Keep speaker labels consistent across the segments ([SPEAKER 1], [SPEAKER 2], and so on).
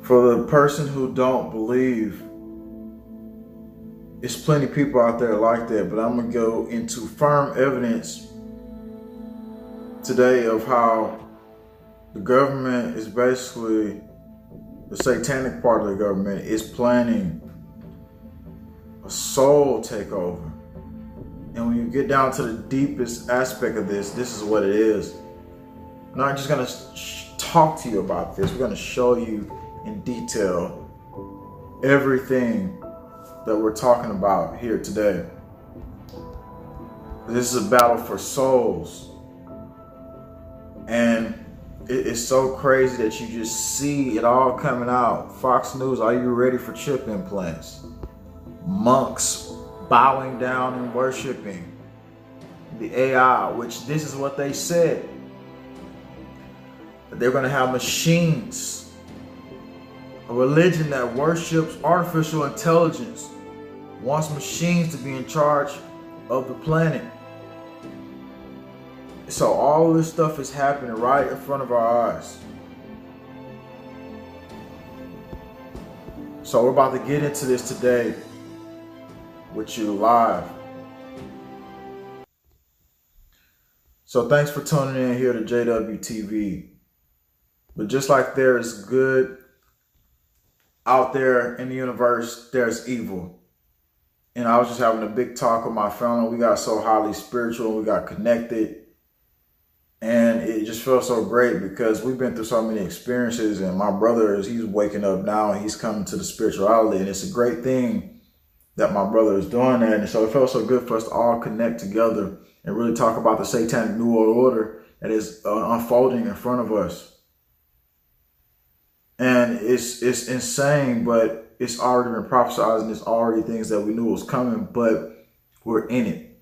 [SPEAKER 1] For the person who don't believe, there's plenty of people out there like that, but I'm going to go into firm evidence today of how the government is basically, the satanic part of the government is planning a soul takeover. And when you get down to the deepest aspect of this, this is what it is. I'm not just going to talk to you about this. We're going to show you in detail everything that we're talking about here today. This is a battle for souls. And it's so crazy that you just see it all coming out. Fox News, are you ready for chip implants? Monks bowing down and worshiping the AI, which this is what they said. They're going to have machines, a religion that worships artificial intelligence, wants machines to be in charge of the planet. So all this stuff is happening right in front of our eyes. So we're about to get into this today with you live. So thanks for tuning in here to JWTV. But just like there is good out there in the universe, there's evil. And I was just having a big talk with my family. We got so highly spiritual, we got connected. And it just felt so great because we've been through so many experiences, and my brother he's waking up now and he's coming to the spirituality. And it's a great thing that my brother is doing that. And so it felt so good for us to all connect together and really talk about the satanic New World Order that is unfolding in front of us. And it's insane, but it's already been prophesied, and it's already things that we knew was coming, but we're in it.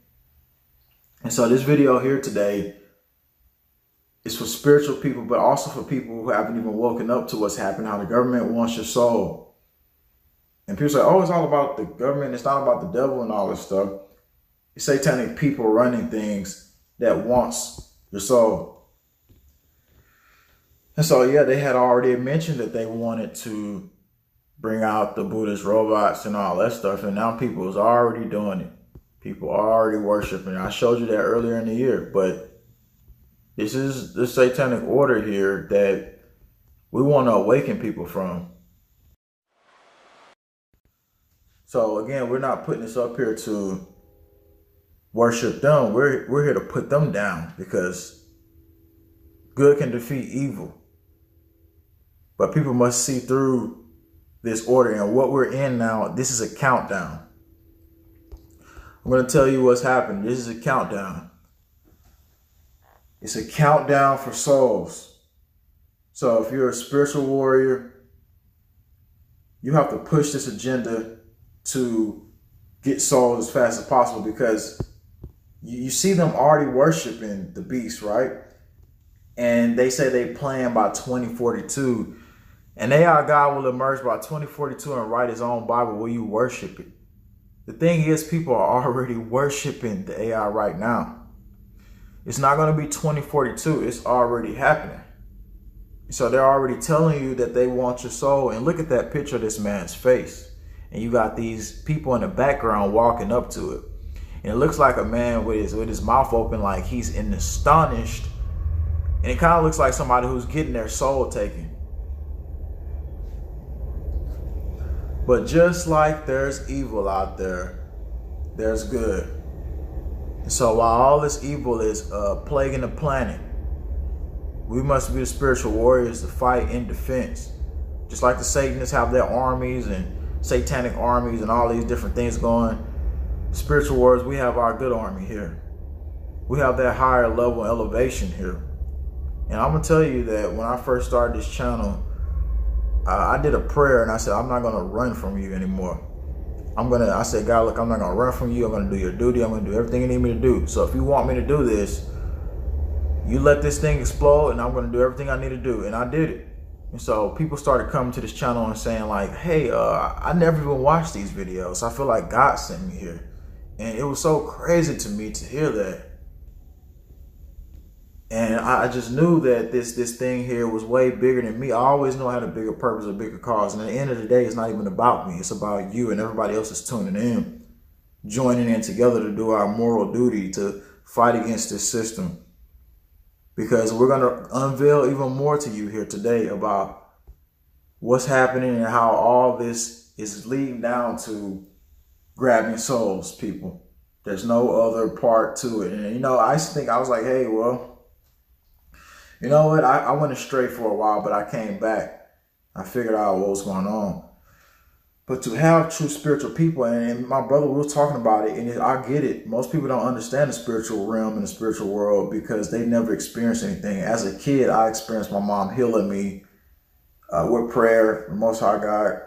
[SPEAKER 1] And so this video here today is for spiritual people, but also for people who haven't even woken up to what's happening, how the government wants your soul. And people say, oh, it's all about the government. It's not about the devil and all this stuff. It's satanic people running things that wants your soul. And so, yeah, they had already mentioned that they wanted to bring out the Buddhist robots and all that stuff. And now people is already doing it. People are already worshiping. I showed you that earlier in the year. But this is the satanic order here that we want to awaken people from. So, again, we're not putting this up here to worship them. We're here to put them down because good can defeat evil. But people must see through this order. And what we're in now, this is a countdown. I'm going to tell you what's happening. This is a countdown. It's a countdown for souls. So if you're a spiritual warrior, you have to push this agenda to get souls as fast as possible, because you see them already worshiping the beast, right? And they say they plan by 2042. And AI God will emerge by 2042 and write his own Bible where you worship it. The thing is, people are already worshiping the AI right now. It's not going to be 2042. It's already happening. So they're already telling you that they want your soul. And look at that picture of this man's face. And you got these people in the background walking up to it. And it looks like a man with his mouth open, like he's astonished. And it kind of looks like somebody who's getting their soul taken. But just like there's evil out there, there's good. And so while all this evil is plaguing the planet, we must be the spiritual warriors to fight in defense. Just like the Satanists have their armies and satanic armies and all these different things going, spiritual warriors, we have our good army here. We have that higher level elevation here. And I'm going to tell you that when I first started this channel, I did a prayer and I said, I'm not going to run from you anymore. I said, God, look, I'm not going to run from you. I'm going to do your duty. I'm going to do everything you need me to do. So if you want me to do this, you let this thing explode and I'm going to do everything I need to do. And I did it. And so people started coming to this channel and saying like, hey, I never even watched these videos. I feel like God sent me here. And it was so crazy to me to hear that. And I just knew that this thing here was way bigger than me. I always knew I had a bigger purpose, a bigger cause. And at the end of the day, it's not even about me. It's about you and everybody else is tuning in, joining in together to do our moral duty to fight against this system. Because we're going to unveil even more to you here today about what's happening and how all this is leading down to grabbing souls, people. There's no other part to it. And, I used to think, I was like, hey, well, you know what? I went astray for a while, but I came back. I figured out what was going on. But to have true spiritual people, and my brother, we were talking about it, and I get it. Most people don't understand the spiritual realm and the spiritual world because they never experienced anything. As a kid, I experienced my mom healing me with prayer, the Most High God,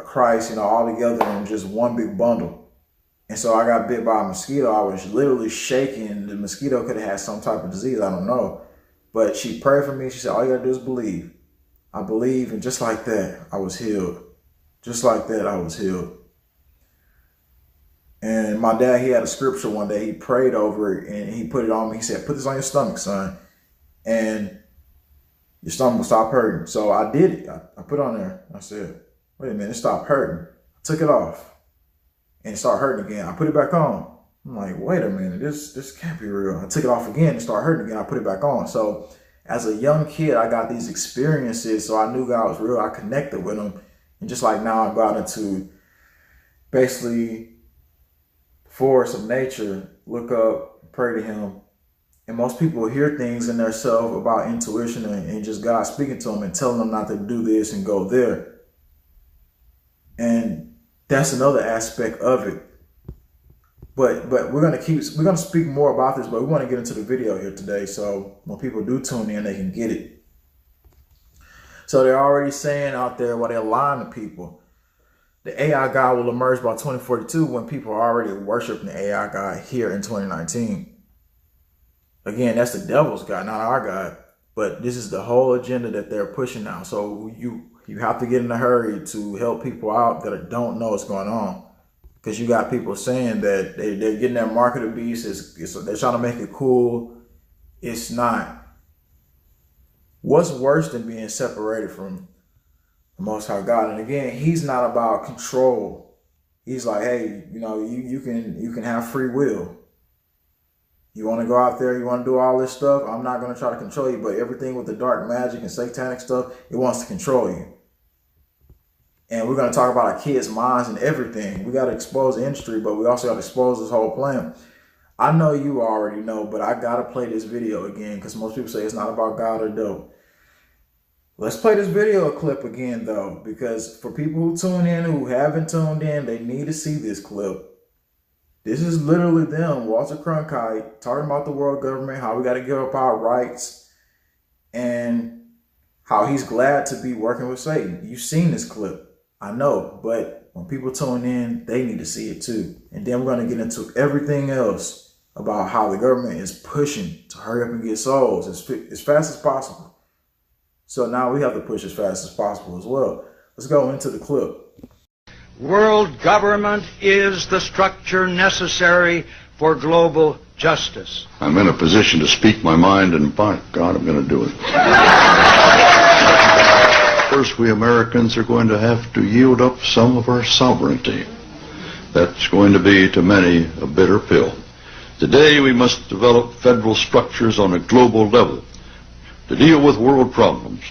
[SPEAKER 1] Christ, all together in just one big bundle. And so I got bit by a mosquito. I was literally shaking. The mosquito could have had some type of disease. I don't know. But she prayed for me. She said, all you got to do is believe. I believe. And just like that, I was healed. Just like that, I was healed. And my dad, he had a scripture one day. He prayed over it and he put it on me. He said, put this on your stomach, son. And your stomach will stop hurting. So I did it. I put it on there. I said, wait a minute, it stopped hurting. I took it off and it started hurting again. I put it back on. I'm like, wait a minute, this can't be real. I took it off again and started hurting again. I put it back on. So as a young kid, I got these experiences. So I knew God was real. I connected with him. And just like now, I got into basically force of nature, look up, pray to him. And most people hear things in their self about intuition and just God speaking to them and telling them not to do this and go there. And that's another aspect of it. But we're gonna speak more about this, but we want to get into the video here today. So when people do tune in, they can get it. So they're already saying out there while they're lying to people, the AI God will emerge by 2042 when people are already worshiping the AI God here in 2019. Again, that's the devil's God, not our God. But this is the whole agenda that they're pushing now. So you have to get in a hurry to help people out that don't know what's going on. Because you got people saying that they're getting that mark of the beast. They're trying to make it cool. It's not. What's worse than being separated from the Most High God? And again, he's not about control. He's like, hey, you can have free will. You want to go out there, you want to do all this stuff, I'm not going to try to control you. But everything with the dark magic and satanic stuff, it wants to control you. And we're going to talk about our kids' minds and everything. We got to expose the industry, but we also got to expose this whole plan. I know you already know, but I got to play this video again because most people say it's not about God or devil. Let's play this video clip again, though, because for people who tune in, who haven't tuned in, they need to see this clip. This is literally them, Walter Cronkite, talking about the world government, how we got to give up our rights, and how he's glad to be working with Satan. You've seen this clip. I know, but when people tune in, they need to see it too. And then we're going to get into everything else about how the government is pushing to hurry up and get souls as fast as possible. So now we have to push as fast as possible as well. Let's go into the clip.
[SPEAKER 2] World government is the structure necessary for global justice.
[SPEAKER 3] I'm in a position to speak my mind, and by God, I'm going to do it. First, we Americans are going to have to yield up some of our sovereignty. That's going to be, to many, a bitter pill. Today, we must develop federal structures on a global level. To deal with world problems,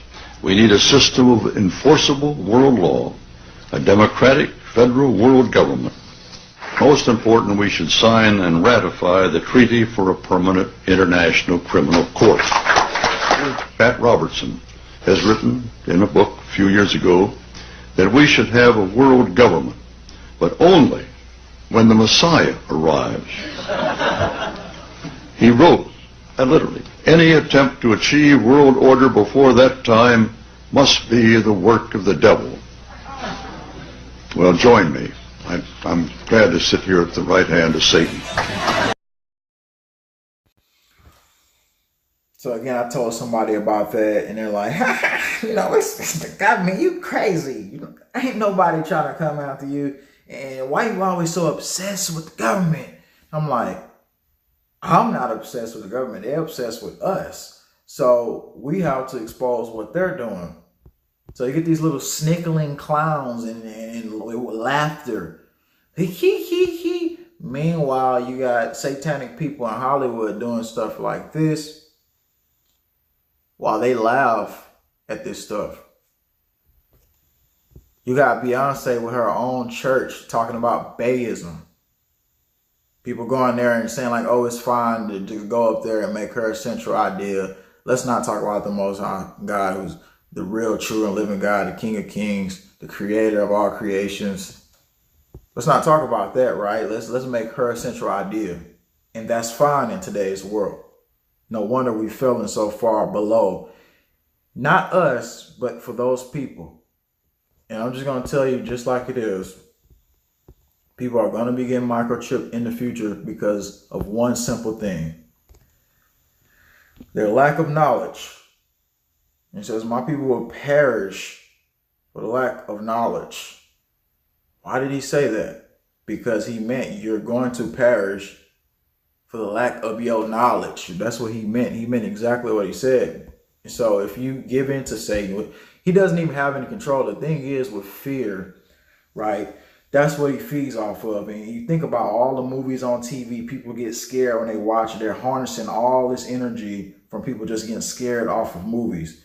[SPEAKER 3] we need a system of enforceable world law, a democratic federal world government. Most important, we should sign and ratify the Treaty for a Permanent International Criminal Court. Pat Robertson has written in a book a few years ago that we should have a world government, but only when the Messiah arrives. He wrote, and literally, any attempt to achieve world order before that time must be the work of the devil. Well, join me. I'm glad to sit here at the right hand of Satan.
[SPEAKER 1] So again, I told somebody about that, and they're like, it's the government, you crazy. Ain't nobody trying to come after you. And why you always so obsessed with the government? I'm like, I'm not obsessed with the government. They're obsessed with us. So we have to expose what they're doing. So you get these little snickling clowns and laughter. He. Meanwhile, you got satanic people in Hollywood doing stuff like this while they laugh at this stuff. You got Beyonce with her own church talking about Bayism. People going there and saying like, oh, it's fine to go up there and make her a central idea. Let's not talk about the Most High God, who's the real, true, and living God, the King of Kings, the creator of all creations. Let's not talk about that, right? Let's make her a central idea. And that's fine in today's world. No wonder we've fallen so far below. Not us, but for those people. And I'm just going to tell you just like it is. People are going to be getting microchipped in the future because of one simple thing. Their lack of knowledge. It says, my people will perish for the lack of knowledge. Why did he say that? Because he meant you're going to perish for the lack of your knowledge. That's what he meant. He meant exactly what he said. So if you give in to Satan, he doesn't even have any control. The thing is with fear, right? That's what he feeds off of. And you think about all the movies on TV, people get scared when they watch it. They're harnessing all this energy from people just getting scared off of movies.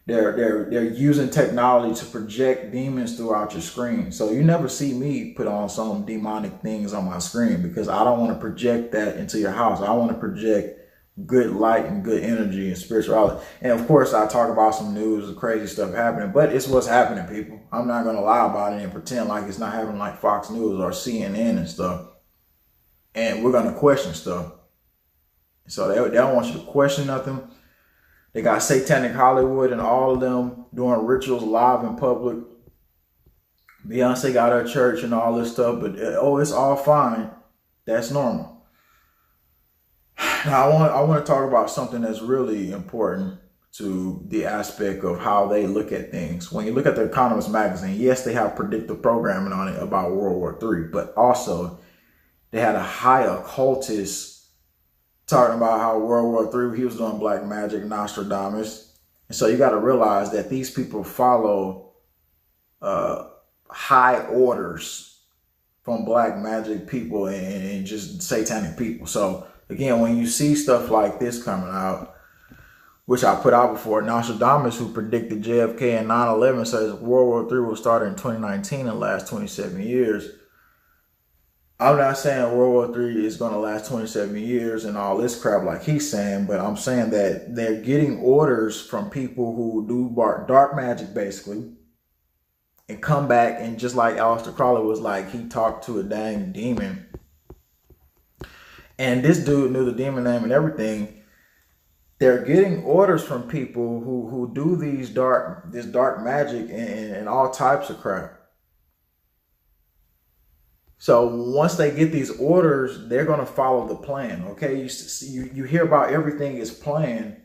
[SPEAKER 1] They're using technology to project demons throughout your screen. So you never see me put on some demonic things on my screen because I don't want to project that into your house. I want to project good light and good energy and spirituality. And of course, I talk about some news and crazy stuff happening, but it's what's happening, people. I'm not going to lie about it and pretend like it's not happening like Fox News or CNN and stuff. And we're going to question stuff. So they don't want you to question nothing. They got Satanic Hollywood and all of them doing rituals live in public. Beyonce got her church and all this stuff, but it's all fine. That's normal. Now I want to talk about something that's really important to the aspect of how they look at things. When you look at The Economist magazine, yes, they have predictive programming on it about World War III, but also they had a high occultist talking about how World War III, he was doing black magic, Nostradamus. And so you got to realize that these people follow high orders from black magic people and just satanic people. So again, when you see stuff like this coming out, which I put out before, Nostradamus, who predicted JFK and 9/11, says World War III will start in 2019 and last 27 years. I'm not saying World War III is going to last 27 years and all this crap like he's saying, but I'm saying that they're getting orders from people who do dark magic, basically, and come back, and just like Aleister Crowley was like, he talked to a dang demon. And this dude knew the demon name and everything. They're getting orders from people who do this dark magic and all types of crap. So once they get these orders, they're going to follow the plan. Okay, you hear about everything is planned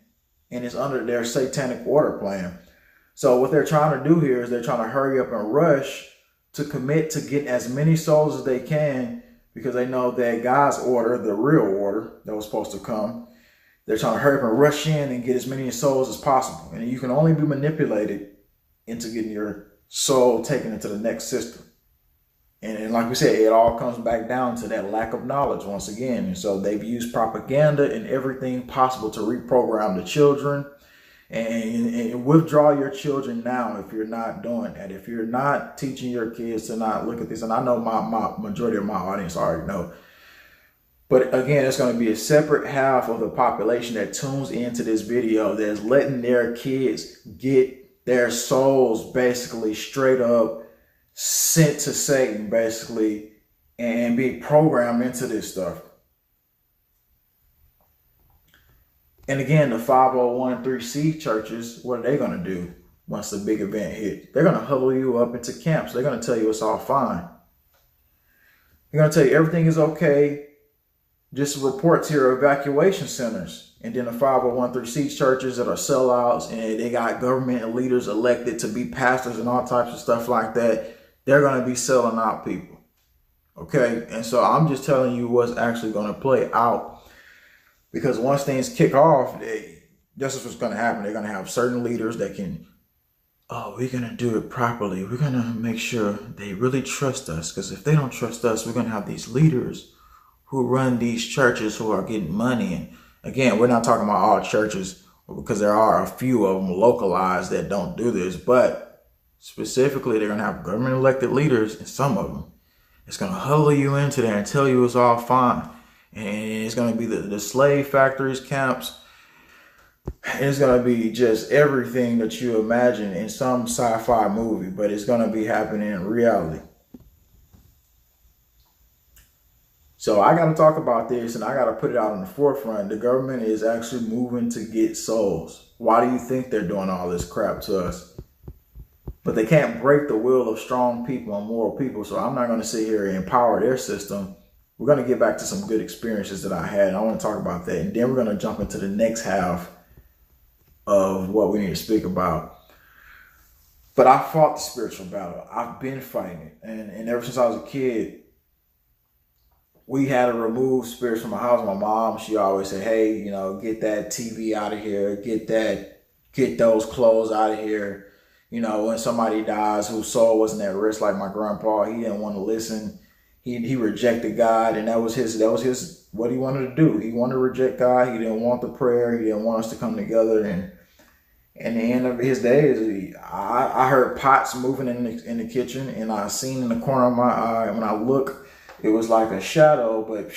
[SPEAKER 1] and it's under their satanic order plan. So what they're trying to do here is they're trying to hurry up and rush to commit to get as many souls as they can, because they know that God's order, the real order that was supposed to come, they're trying to hurry up and rush in and get as many souls as possible. And you can only be manipulated into getting your soul taken into the next system. And like we said, it all comes back down to that lack of knowledge once again. And so they've used propaganda and everything possible to reprogram the children. And withdraw your children now if you're not doing that. If you're not teaching your kids to not look at this, and I know my majority of my audience already know. But again, it's going to be a separate half of the population that tunes into this video that's letting their kids get their souls basically straight up sent to Satan, basically, and be programmed into this stuff. And again, the 501(c) churches, what are they going to do once the big event hits? They're going to huddle you up into camps. They're going to tell you it's all fine. They're going to tell you everything is okay. Just report to your evacuation centers. And then the 501(c) churches that are sellouts and they got government leaders elected to be pastors and all types of stuff like that, they're going to be selling out people. Okay? And so I'm just telling you what's actually going to play out. Because once things kick off, this is what's going to happen. They're going to have certain leaders that can, we're going to do it properly. We're going to make sure they really trust us. Because if they don't trust us, we're going to have these leaders who run these churches who are getting money. And again, we're not talking about all churches, because there are a few of them localized that don't do this. But specifically, they're going to have government elected leaders, and some of them, it's going to huddle you into there and tell you it's all fine. And it's going to be the slave factories, camps. It's going to be just everything that you imagine in some sci-fi movie, but it's going to be happening in reality. So I got to talk about this, and I got to put it out on the forefront. The government is actually moving to get souls. Why do you think they're doing all this crap to us? But they can't break the will of strong people and moral people. So I'm not going to sit here and empower their system. We're going to get back to some good experiences that I had. And I want to talk about that. And then we're going to jump into the next half of what we need to speak about. But I fought the spiritual battle. I've been fighting it. And ever since I was a kid, we had to remove spirits from my house. My mom, she always said, hey, get that TV out of here. Get those clothes out of here. When somebody dies whose soul wasn't at risk, like my grandpa, he didn't want to listen. He rejected God, and that was his what he wanted to do. He wanted to reject God. He didn't want the prayer. He didn't want us to come together. And in the end of his days, I heard pots moving in the kitchen, and I seen in the corner of my eye. When I looked, it was like a shadow, but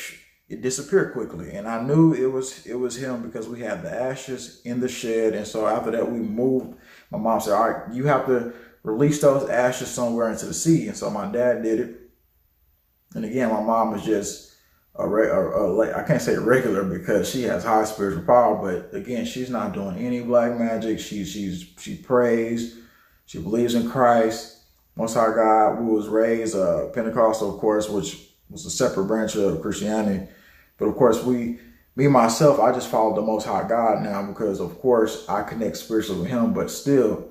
[SPEAKER 1] it disappeared quickly. And I knew it was him, because we had the ashes in the shed. And so after that, we moved. My mom said, all right, you have to release those ashes somewhere into the sea. And so my dad did it. And again, my mom was just I can't say regular, because she has high spiritual power, but again, she's not doing any black magic. She prays. She believes in Christ, Most High God. We was raised Pentecostal, of course, which was a separate branch of Christianity. But of course, me myself, I just follow the Most High God now, because of course I connect spiritually with him. But still,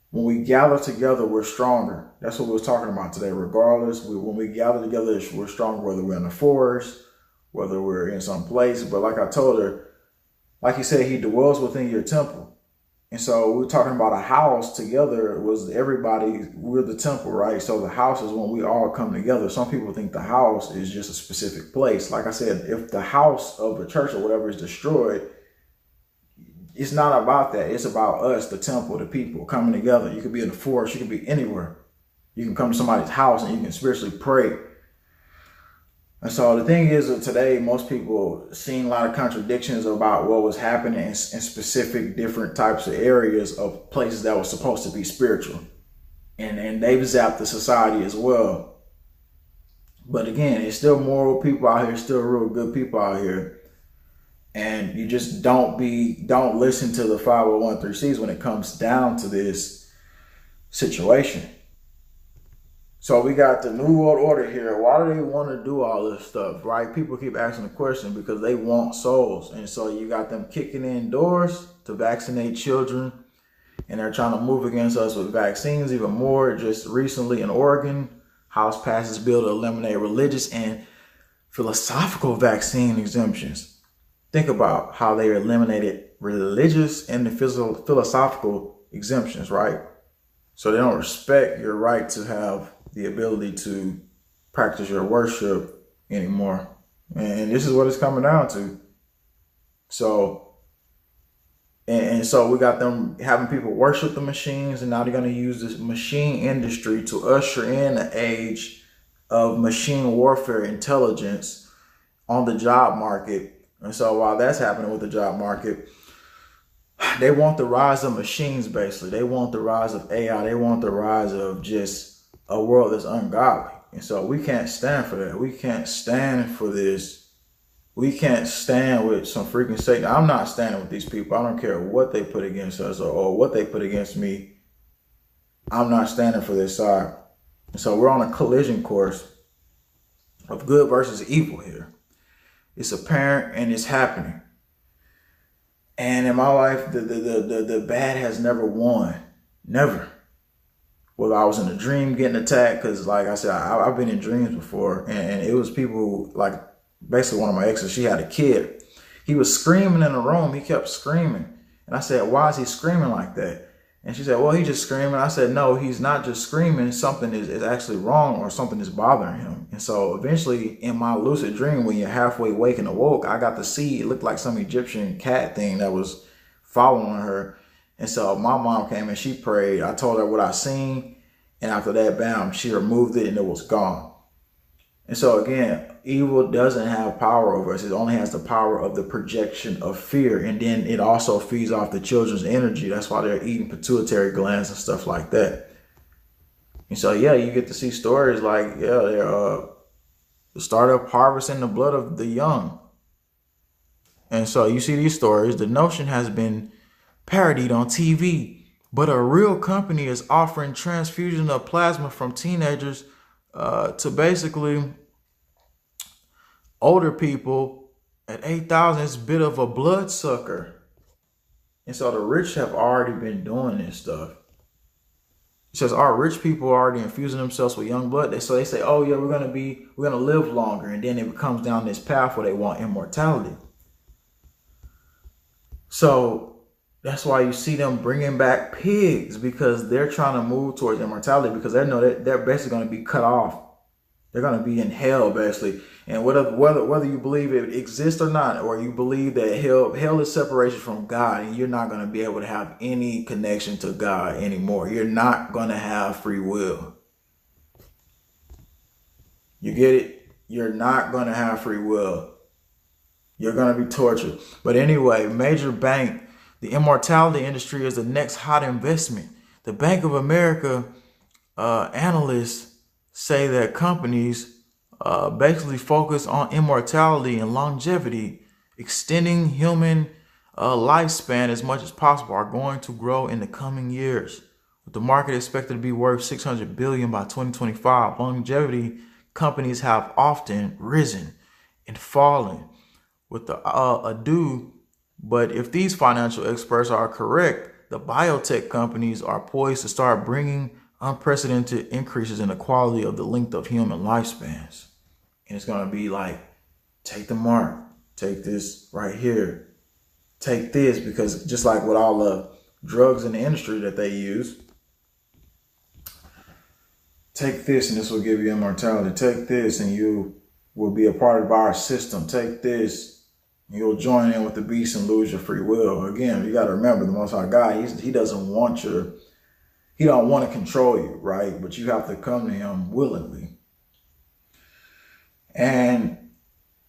[SPEAKER 1] when we gather together, we're stronger. That's what we was talking about today. Regardless, when we gather together, we're stronger, whether we're in the forest, whether we're in some place. But like I told her, like he said, he dwells within your temple. And so we're talking about a house together. It was everybody, we're the temple, right? So the house is when we all come together. Some people think the house is just a specific place. Like I said, if the house of a church or whatever is destroyed, it's not about that. It's about us, the temple, the people coming together. You could be in the forest. You could be anywhere. You can come to somebody's house and you can spiritually pray. And so the thing is that today, most people seen a lot of contradictions about what was happening in specific different types of areas of places that were supposed to be spiritual. And they've zapped the society as well. But again, it's still moral people out here, still real good people out here. And you just don't listen to the 501(c)(3)s when it comes down to this situation. So we got the New World Order here. Why do they want to do all this stuff, right? People keep asking the question because they want souls. And so you got them kicking in doors to vaccinate children. And they're trying to move against us with vaccines even more. Just recently in Oregon, House passes bill to eliminate religious and philosophical vaccine exemptions. Think about how they eliminated religious and the philosophical exemptions, right? So they don't respect your right to have the ability to practice your worship anymore. And this is what it's coming down to. So, and so we got them having people worship the machines, and now they're going to use this machine industry to usher in an age of machine warfare intelligence on the job market. And so while that's happening with the job market, they want the rise of machines, basically. They want the rise of AI. They want the rise of just a world that's ungodly. And so we can't stand for that. We can't stand for this. We can't stand with some freaking Satan. I'm not standing with these people. I don't care what they put against us or what they put against me. I'm not standing for this side. And so we're on a collision course of good versus evil here. It's apparent and it's happening. And in my life, the bad has never won. Never. Whether I was in a dream getting attacked, because like I said, I've been in dreams before, and it was people like basically one of my exes, she had a kid. He was screaming in the room. He kept screaming. And I said, why is he screaming like that? And she said, well, he's just screaming. I said, no, he's not just screaming. Something is actually wrong, or something is bothering him. And so eventually in my lucid dream, when you're halfway awake and awoke, I got to see, it looked like some Egyptian cat thing that was following her. And so my mom came and she prayed. I told her what I seen. And after that, bam, she removed it and it was gone. And so again, evil doesn't have power over us. It only has the power of the projection of fear. And then it also feeds off the children's energy. That's why they're eating pituitary glands and stuff like that. And so, yeah, you get to see stories like, yeah, they're the start of harvesting the blood of the young. And so you see these stories. The notion has been parodied on TV, but a real company is offering transfusion of plasma from teenagers to basically older people at 8,000. It's a bit of a bloodsucker. And so the rich have already been doing this stuff. It says our rich people are already infusing themselves with young blood. So they say, oh yeah, we're gonna live longer. And then it comes down this path where they want immortality. So that's why you see them bringing back pigs, because they're trying to move towards immortality, because they know that they're basically going to be cut off. They're going to be in hell, basically. And whether you believe it exists or not, or you believe that hell is separation from God, and you're not going to be able to have any connection to God anymore. You're not going to have free will. You get it? You're not going to have free will. You're going to be tortured. But anyway, major bank, the immortality industry is the next hot investment. The Bank of America analysts say that companies basically focus on immortality and longevity, extending human lifespan as much as possible, are going to grow in the coming years. With the market expected to be worth $600 billion by 2025, longevity companies have often risen and fallen with the ado. But if these financial experts are correct, the biotech companies are poised to start bringing unprecedented increases in the quality of the length of human lifespans. And it's going to be like, take the mark, take this right here, take this, because just like with all the drugs in the industry that they use, take this and this will give you immortality. Take this and you will be a part of our system. Take this, you'll join in with the beast and lose your free will. Again, you got to remember, the Most High God, he doesn't want he don't want to control you, right? But you have to come to him willingly. And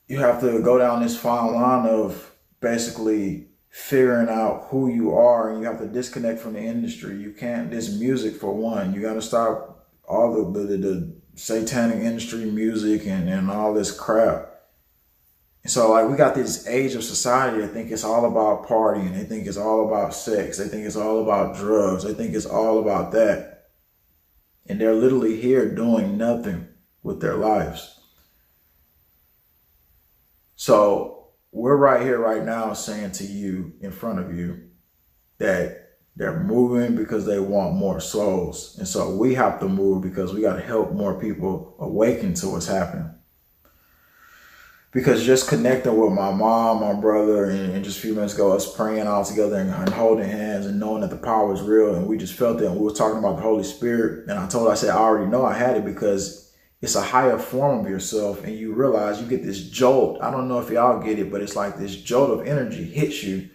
[SPEAKER 1] you have to go down this fine line of basically figuring out who you are, and you have to disconnect from the industry. You can't, this music for one, you got to stop all the satanic industry music and all this crap. And so like we got this age of society that think it's all about partying. They think it's all about sex. They think it's all about drugs. They think it's all about that. And they're literally here doing nothing with their lives. So we're right here right now saying to you, in front of you, that they're moving because they want more souls. And so we have to move because we got to help more people awaken to what's happening. Because just connecting with my mom, my brother, and just a few minutes ago, us praying all together and holding hands and knowing that the power is real, and we just felt it, and we were talking about the Holy Spirit, and I said, I already know I had it, because it's a higher form of yourself, and you realize you get this jolt. I don't know if y'all get it, but it's like this jolt of energy hits you.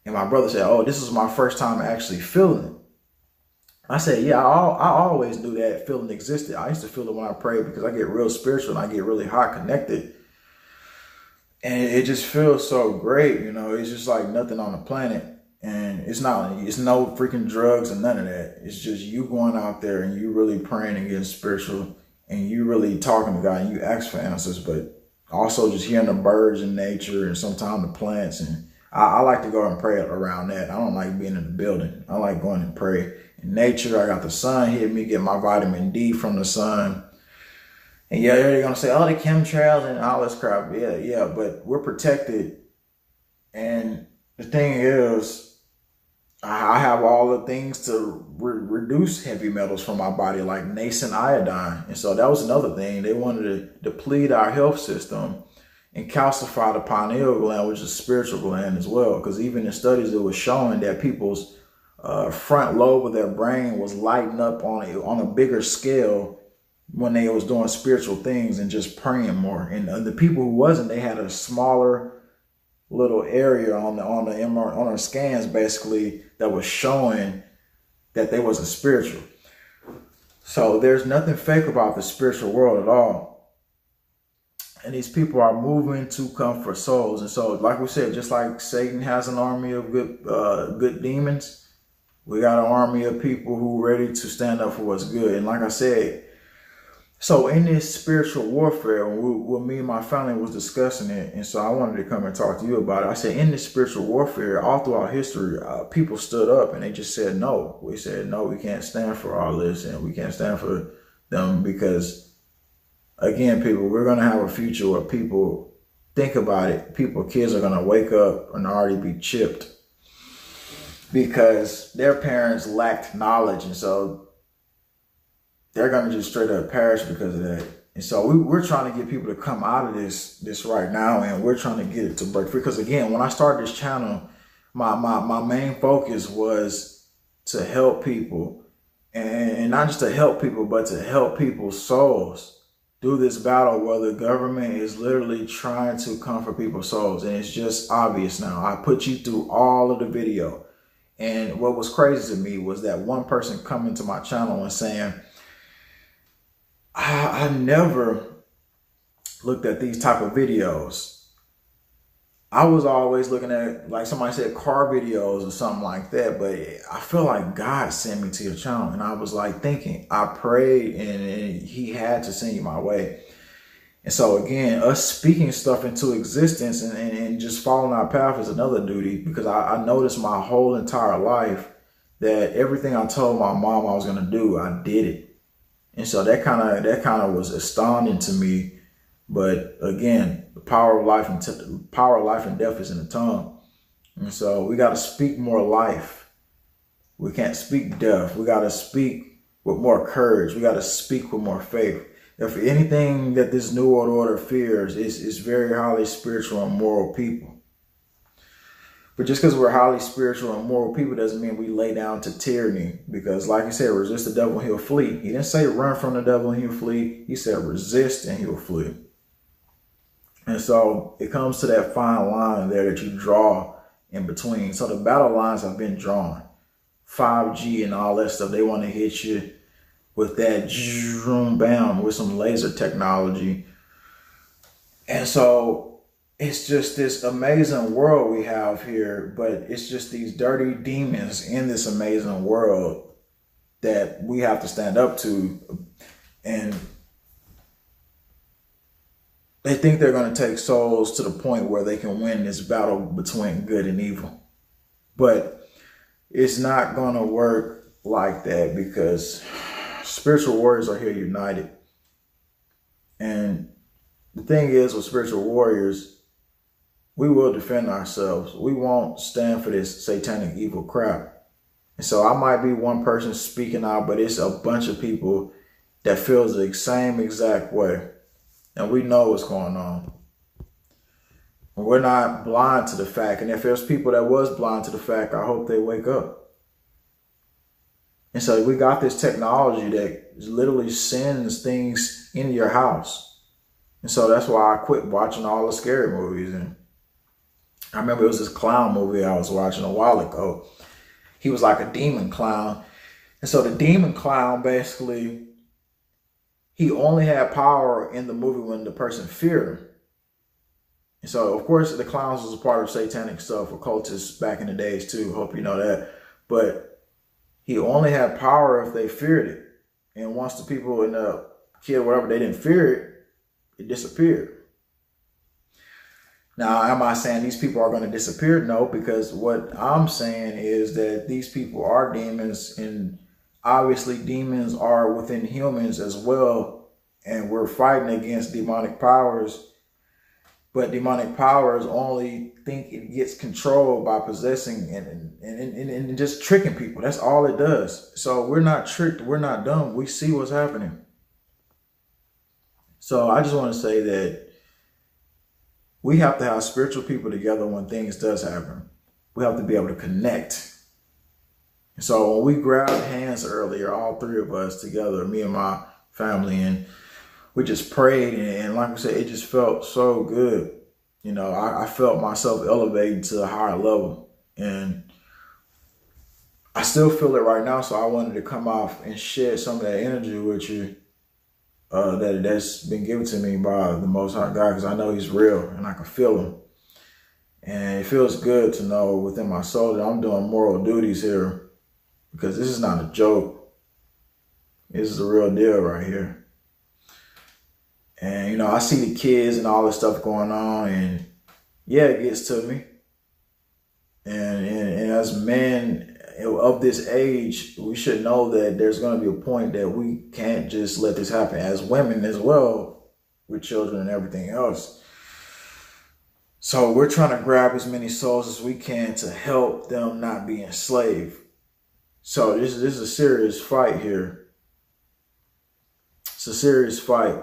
[SPEAKER 1] And my brother said, oh, this is my first time actually feeling it. I said, yeah, I always knew that feeling existed. I used to feel it when I prayed, because I get real spiritual and I get really hot connected. And it just feels so great, you know. It's just like nothing on the planet. And it's no freaking drugs and none of that. It's just you going out there and you really praying and getting spiritual, and you really talking to God, and you ask for answers, but also just hearing the birds and nature and sometimes the plants. And I like to go and pray around that. I don't like being in the building. I like going and pray in nature. I got the sun hitting me, get my vitamin D from the sun. And yeah, they're going to say, oh, the chemtrails and all this crap. Yeah, but we're protected. And the thing is, I have all the things to reduce heavy metals from my body, like nascent iodine. And so that was another thing. They wanted to deplete our health system and calcify the pineal gland, which is a spiritual gland as well. Because even in studies, it was showing that people's front lobe of their brain was lighting up on a bigger scale when they was doing spiritual things and just praying more. And the people who wasn't, they had a smaller little area on our scans basically that was showing that they wasn't spiritual. So there's nothing fake about the spiritual world at all. And these people are moving to come for souls. And so, like we said, just like Satan has an army of good demons, we got an army of people who are ready to stand up for what's good. And like I said, so in this spiritual warfare, when me and my family was discussing it, and so I wanted to come and talk to you about it. I said, in this spiritual warfare, all throughout history, people stood up and they just said no. We said, no, we can't stand for all this, and we can't stand for them because, again, people, we're going to have a future where people, think about it, kids are going to wake up and already be chipped because their parents lacked knowledge, and so they're going to just straight up perish because of that. And so we're trying to get people to come out of this right now, and we're trying to get it to break free. Because again, when I started this channel, my main focus was to help people, and not just to help people, but to help people's souls through this battle where the government is literally trying to come for people's souls. And it's just obvious now. I put you through all of the video. And what was crazy to me was that one person coming to my channel and saying, I never looked at these type of videos. I was always looking at, like somebody said, car videos or something like that. But I feel like God sent me to your channel. And I was like thinking, I prayed and he had to send you my way. And so again, us speaking stuff into existence and just following our path is another duty, because I noticed my whole entire life that everything I told my mom I was going to do, I did it. And so that kind of was astounding to me. But again, the power of life and death is in the tongue. And so we got to speak more life. We can't speak death. We got to speak with more courage. We got to speak with more faith. If anything that this New World Order fears is very highly spiritual and moral people. But just because we're highly spiritual and moral people doesn't mean we lay down to tyranny. Because like he said, resist the devil and he'll flee. He didn't say run from the devil and he'll flee. He said resist and he'll flee. And so it comes to that fine line there that you draw in between. So the battle lines have been drawn. 5G and all that stuff, they want to hit you with that zoom bam with some laser technology. And so it's just this amazing world we have here, but it's just these dirty demons in this amazing world that we have to stand up to. And they think they're going to take souls to the point where they can win this battle between good and evil. But it's not going to work like that, because spiritual warriors are here united. And the thing is, with spiritual warriors, we will defend ourselves. We won't stand for this satanic evil crap. And so I might be one person speaking out, but it's a bunch of people that feels the same exact way. And we know what's going on. We're not blind to the fact. And if there's people that was blind to the fact, I hope they wake up. And so we got this technology that literally sends things into your house. And so that's why I quit watching all the scary movies. And I remember it was this clown movie I was watching a while ago. He was like a demon clown. And so the demon clown, basically, he only had power in the movie when the person feared him. And so, of course, the clowns was a part of satanic stuff, occultists back in the days too. Hope you know that. But he only had power if they feared it. And once the people in the kid or whatever, they didn't fear it, it disappeared. Now, am I saying these people are going to disappear? No, because what I'm saying is that these people are demons, and obviously demons are within humans as well. And we're fighting against demonic powers, but demonic powers only think it gets controlled by possessing and just tricking people. That's all it does. So we're not tricked. We're not dumb. We see what's happening. So I just want to say that we have to have spiritual people together when things does happen. We have to be able to connect. And so when we grabbed hands earlier, all three of us together, me and my family, and we just prayed, and like I said, it just felt so good. You know, I felt myself elevating to a higher level, and I still feel it right now. So I wanted to come off and share some of that energy with you that's been given to me by the Most High God, because I know He's real and I can feel Him. And it feels good to know within my soul that I'm doing moral duties here, because this is not a joke. This is the real deal right here. And, you know, I see the kids and all this stuff going on, and yeah, it gets to me. And as men of this age, we should know that there's going to be a point that we can't just let this happen. As women as well, with children and everything else. So we're trying to grab as many souls as we can to help them not be enslaved. So this is a serious fight here. It's a serious fight.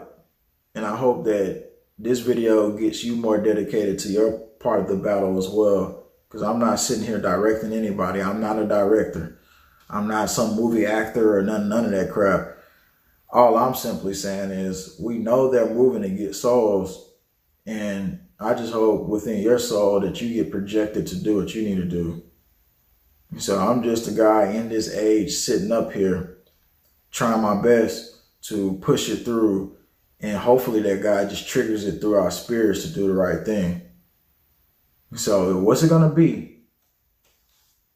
[SPEAKER 1] And I hope that this video gets you more dedicated to your part of the battle as well. Because I'm not sitting here directing anybody. I'm not a director. I'm not some movie actor or none of that crap. All I'm simply saying is we know they're moving to get souls. And I just hope within your soul that you get projected to do what you need to do. So I'm just a guy in this age sitting up here trying my best to push it through. And hopefully that guy just triggers it through our spirits to do the right thing. So what's it going to be?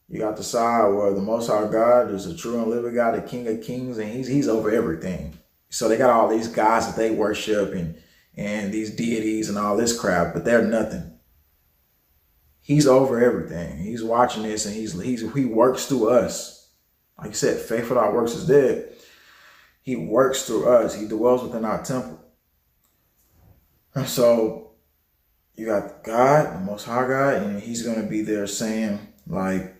[SPEAKER 1] You got the side where the Most High God is a true and living God, the King of Kings, and he's over everything. So they got all these guys that they worship and these deities and all this crap, but they're nothing. He's over everything. He's watching this, and he works through us. Like you said, faith without works is dead. He works through us. He dwells within our temple. And so you got God, the Most High God, and He's going to be there saying, like,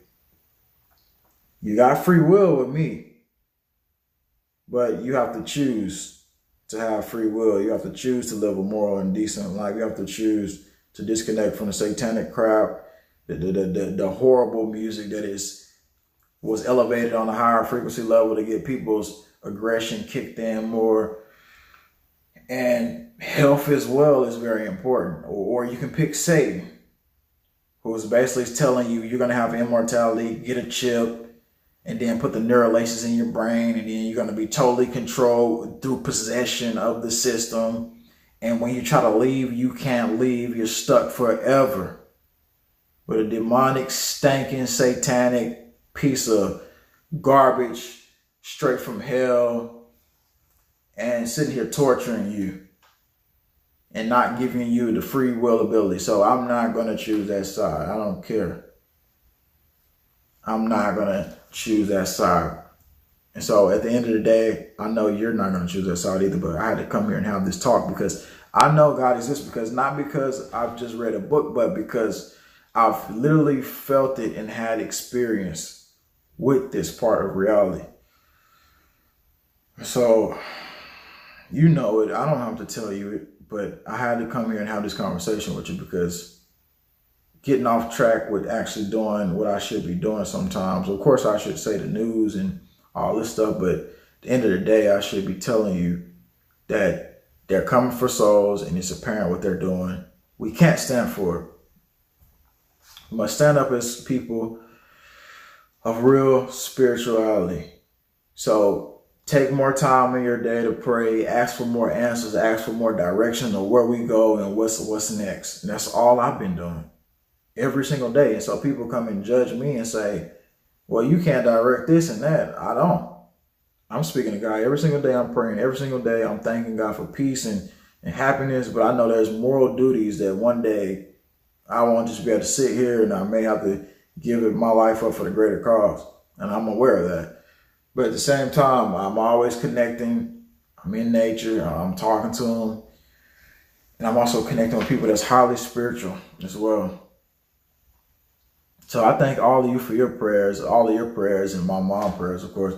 [SPEAKER 1] you got free will with me, but you have to choose to have free will. You have to choose to live a moral and decent life. You have to choose to disconnect from the satanic crap, the horrible music that was elevated on a higher frequency level to get people's aggression kicked in more. And health as well is very important. Or you can pick Satan, who is basically telling you you're going to have immortality, get a chip, and then put the neural laces in your brain, and then you're going to be totally controlled through possession of the system. And when you try to leave, you can't leave. You're stuck forever with a demonic, stinking, satanic piece of garbage straight from hell, and sitting here torturing you and not giving you the free will ability. So I'm not going to choose that side. I don't care. I'm not going to choose that side. And so at the end of the day, I know you're not going to choose that side either, but I had to come here and have this talk because I know God exists, because not because I've just read a book, but because I've literally felt it and had experience with this part of reality. So, you know it. I don't have to tell you it, but I had to come here and have this conversation with you, because getting off track with actually doing what I should be doing sometimes. Of course, I should say the news and all this stuff, but at the end of the day, I should be telling you that they're coming for souls, and it's apparent what they're doing. We can't stand for it. We must stand up as people of real spirituality. So take more time in your day to pray, ask for more answers, ask for more direction of where we go and what's next. And that's all I've been doing every single day. And so people come and judge me and say, well, you can't direct this and that. I don't. I'm speaking to God every single day. I'm praying every single day. I'm thanking God for peace and happiness. But I know there's moral duties that one day I won't just be able to sit here, and I may have to give it my life up for the greater cause. And I'm aware of that. But at the same time, I'm always connecting. I'm in nature. I'm talking to them. And I'm also connecting with people that's highly spiritual as well. So I thank all of you for your prayers, all of your prayers, and my mom's prayers, of course,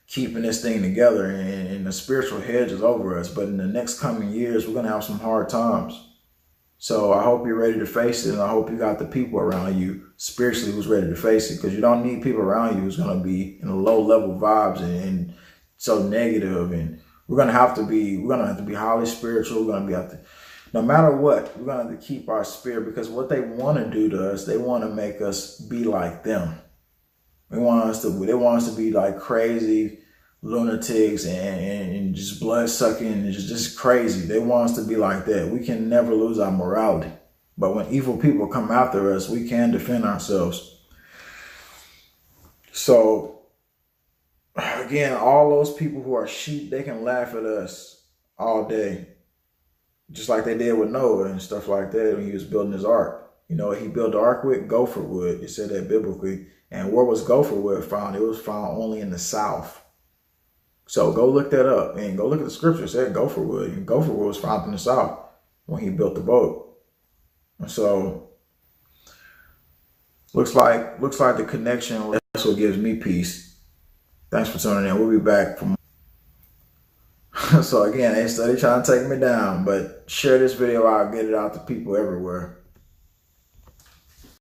[SPEAKER 1] keeping this thing together. And the spiritual hedge is over us. But in the next coming years, we're going to have some hard times. So I hope you're ready to face it, and I hope you got the people around you spiritually who's ready to face it, because you don't need people around you who's going to be in low level vibes and so negative. And we're going to have to be highly spiritual. We're going to have to, no matter what, we're going to have to keep our spirit, because what they want to do to us, they want to make us be like them. They want us to be like crazy lunatics and just blood sucking and just crazy. They want us to be like that. We can never lose our morality. But when evil people come after us, we can defend ourselves. So again, all those people who are sheep, they can laugh at us all day, just like they did with Noah and stuff like that when he was building his ark. You know, he built the ark with gopher wood. It said that biblically. And where was gopher wood found? It was found only in the South. So go look that up and go look at the scripture. It said gopher wood. And gopher wood was found in the South when he built the boat. And so looks like the connection, that's what gives me peace. Thanks for tuning in. We'll be back from. So again, they study trying to take me down, but share this video out, get it out to people everywhere.